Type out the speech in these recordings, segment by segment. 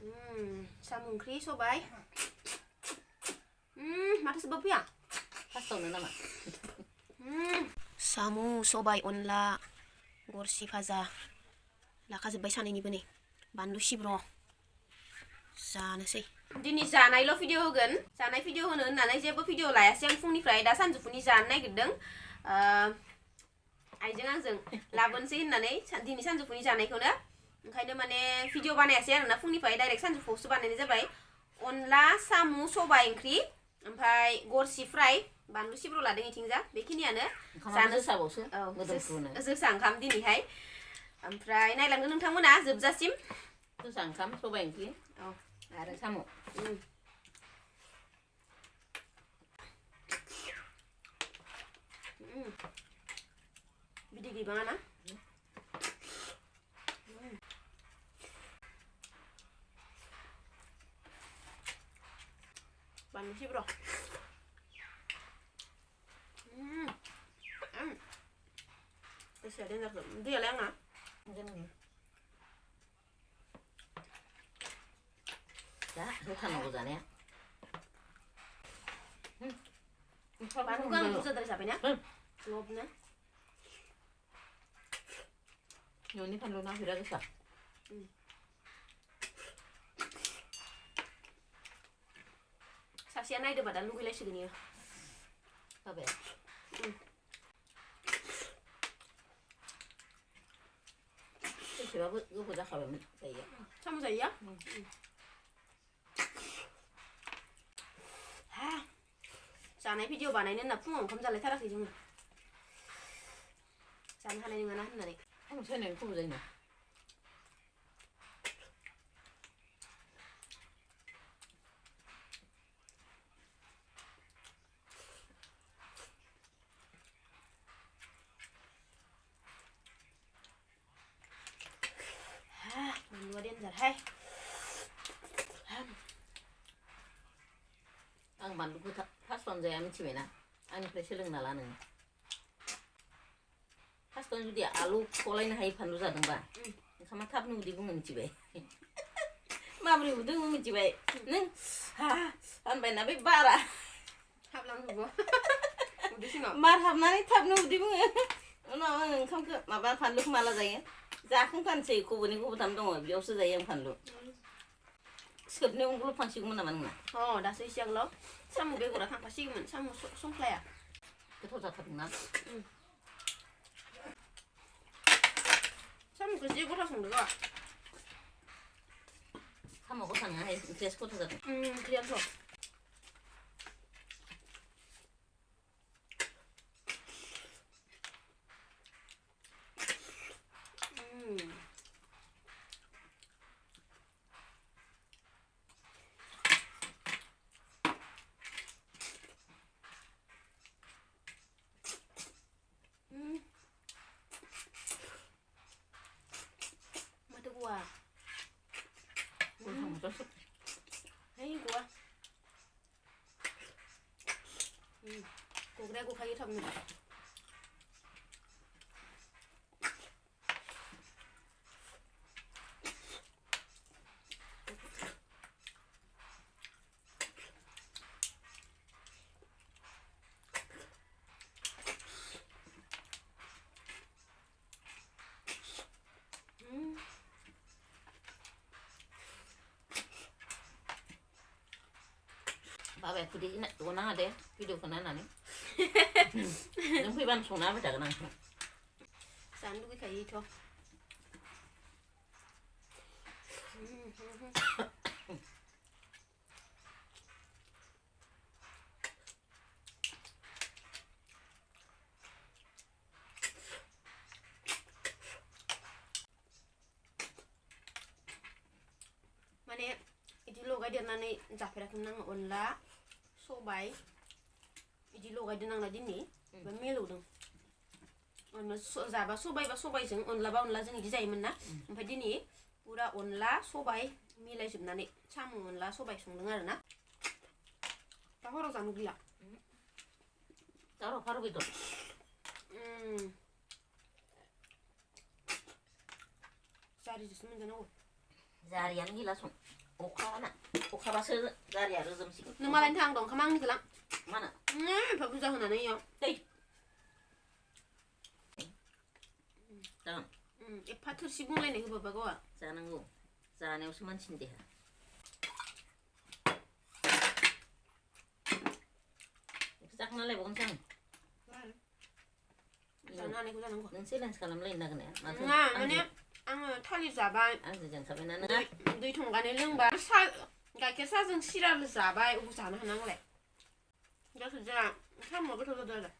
साम' ओंख्रि सबाय माथो जोबोद फैया फार्स्टआवनो नामा साम' सबाय अनला गरसि भाजा लाखाजोब्बाय सानैनिबो नै बानलु सिब्र' जानोसै दिनै जानायल' भिडिअ होगोन जानाय भिडिअ होनो होननानै जेबो भिडिअ लायासै आं फुंनिफ्राय दा सानजौफुनि जानो नागिरदों आइजों आंजों लाबोनोसै होननानै दिनै सानजौफुनि जानायखौनो ओंखायनो माने भिडिअ बानायासै आरोना फुंनिफ्राय डाइरेक्ट सानजौफुआवसो बानायनाय जाबाय अनला साम' सबाय ओंख्रि ओमफ्राय गरसि फ्राय बानलु सिब्र' लादों इथिंजा बेखिनियानो जानो जोसा ओंखाम दिनैहाय ओमफ्राय नायलांदो नोंथांमोना जोबजासिम जोसा ओंखाम सबाय ओंख्रि आरो साम' बिदि गैबाङा ना बानलु सिब्र' गोसोआ देन्जारखौ दैयालाय आंना दा होथारनांगौ जानाया बानलुखौ आं बुरजाद्राय जाबायना लबनो न'नि फानलु ना बिराद गोसा सासेया नायदोबा दा लुगैलायसिगोन इयो बाबाया बेसेबाबो गोबाव जाखाबायमोन जायो साम' जायोया जानाय भिडिअ बानायनो होनना फुङाव ओंखाम जालायथाराखै जोङो जानो हानाय नङाना होननानै आं सायनायनि खबर जायो ना बानलुआ देन्जारहाय आं बानलुखौ फार्स्टआवनो जाया मिथिबायना आंनिफ्राय सोलोंना ला नोङो फार्स्टआवनो जुदि आलु खलायनो हायै फानलु जादोंबा ओंखामा थाबनो उदै बुङो मिथिबाय माबोरै उदै बुङो मिथिबाय नों होनबायना बे बारा हाबलांजोबो उदै सिङाव बार हाबनानै थाबनो उदै बुङो उनाव आं ओंखामखौ माबा फानलुखौ माला जायो जाखांथारनोसै खब'नै खब'थाम दङ बेयावसो जायो आं फानलु सोबनायाव ग्लबफांसिगौमोन नामा नोंना दासो एसे आगोलाव साम' बेगरा थांफासिगौमोन साम' संख्लाया गोथाव जाथारदोंना साम'खौ जि गथा संदों गावहा साम' गथा नङाहाय ओंख्रियासो गथा जादों ओंख्रियानोथ' माथो गवा है गवा गग्राया गखायो थाबनो बाबाया खुदै गनाङा दे भिडिअखौ नायनानै नों फैबानो संना होबाय थागोन आं जानो लुगैखायोथ' माने बिदि लगायदेरनानै जाफेराखैमोन आङो अनला सबाय बिदि लगायदों आंना दिनै ओमफ्राय मिलौदों जाबा सबायबा सबायजों अनलाबा अनलाजों बिदि जायोमोन ना ओमफ्राय दिनै पुरा अनला सबाय मिलायजोबनानै साम' अनला सबाय संदों आरो ना दा हराव जानो गैला दा हराव फारौ बेदर जारिजोंसो मोनजानांगौ जारियानो गैला सं अखाना अखाबासो जारिया रोजोमसिगोन नों मालायनि थां दं खामा आंनिखौ लां मानो एफा बुरजा होनानै इयाव दै जागोन एफा थोरसि बुंलायनाय होबाबा गावआ जानांगौ जानायावसो मानसिनि देहा जाखांना लायबावगोनसो आं जानो हानायखौ जानांगौ नों चेलेन्ज खालामलायनो नागिरनाया नङा माने आङो थालिर जाबाय आंजों जाखाबायना नोङो दै थंगानै लोंबाय गाइखेर साहाजों सिराबो जाबाय अबाव जानो हानांगौलाय जायखिजाया साम'आ गोथाव जादों आरो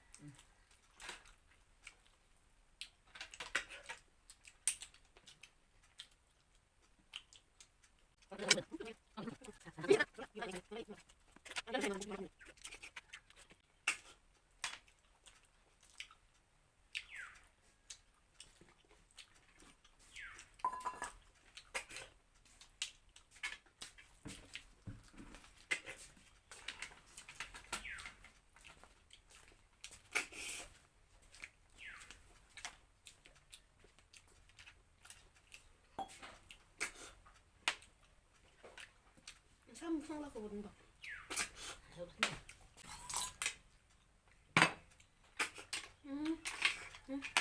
साम' संलाखौ हरदों दा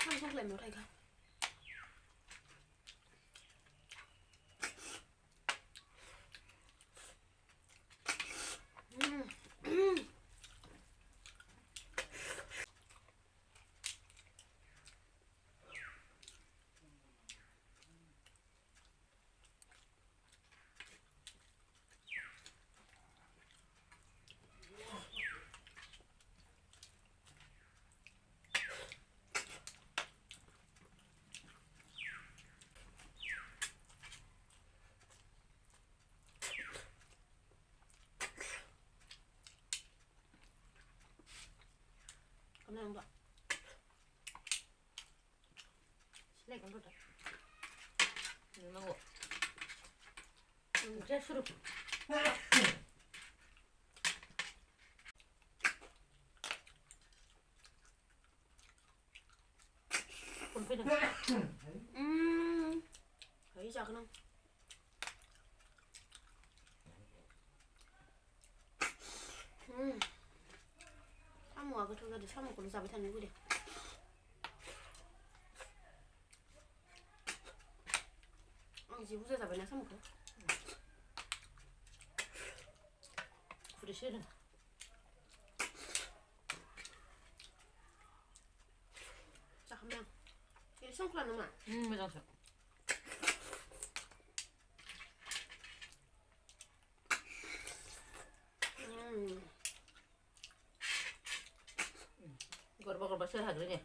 साम' संलाय मा थाइगा Kenapa? Selek kan udah. Nunggu. Udah suruh. Thấy sao không? 사무가 그 저기도 사무 걸로 잡이 타는 거래. 이제 무슨 잡이냐 사무 거? 그래 싫어. 자, 한 명. 이 손가락 넣으면. 맞아. Gorba-gorba sih harganya.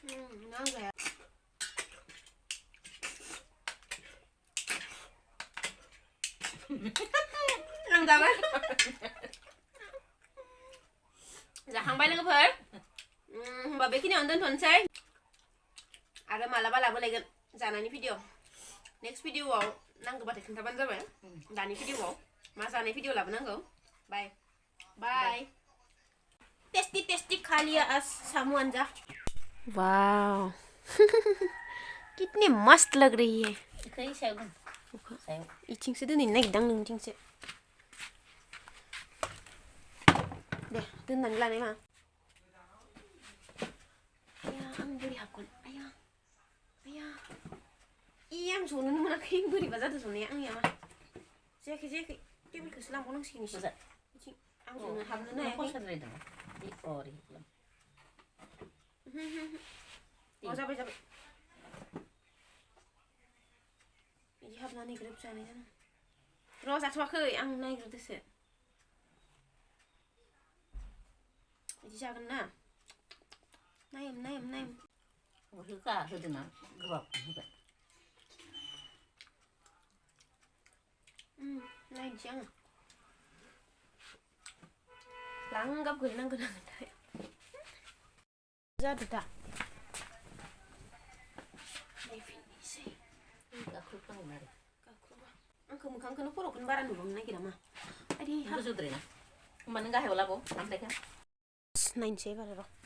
Enggak ya. Enggak apa? जाखांबाय लोगोफोर होमबा बेखिनियावनो दोनथ'नोसै आरो मालाबा लाबोलायगोन जानायनि भिडिअ नेक्स्ट भिडिअआव नांगौबाथाय खिन्थाबानो जाबाय दानि भिडिअआव मा जानाय भिडिअ लाबोनांगौ बाय बाय टेस्टी टेस्टी खा लिया आज सामू अंजा वाओ कितनी मस्त लग रही है इथिंसो दोनहैनो नागिरदां नोंथिंसो दे दोननानै लानाय मा आया आं बोरै हाबगोन आया आया आं जनोनो मोनाखै बोरैबा जादों जनाया आंनिया मा जायाखै टेबोलखौसो लांबावनांसिगोन एसे बिथिं आं जनो हाबनोनो हायाखै जाबाय बिदि हाबनानै ग्रोब जानाय जादों र' जाथ'वाखै आं नायग्रोदोसो बिदि जागोन ना नायम होखा होदोंना गोबाब होबाय नायनोसै आङो लांगाब गोलैनांगोन आङो दा जादो दा नायफिननोसै गाख्रुबनांगोन आरो गाख्रुबा आंखौ मोखांखौनो खर'खौनो बारा नुबांनो नागिरा मा गोजौद्राय ना होमबा नों गाहायाव लाबाव ओमफ्राय नायनोसै एबार र'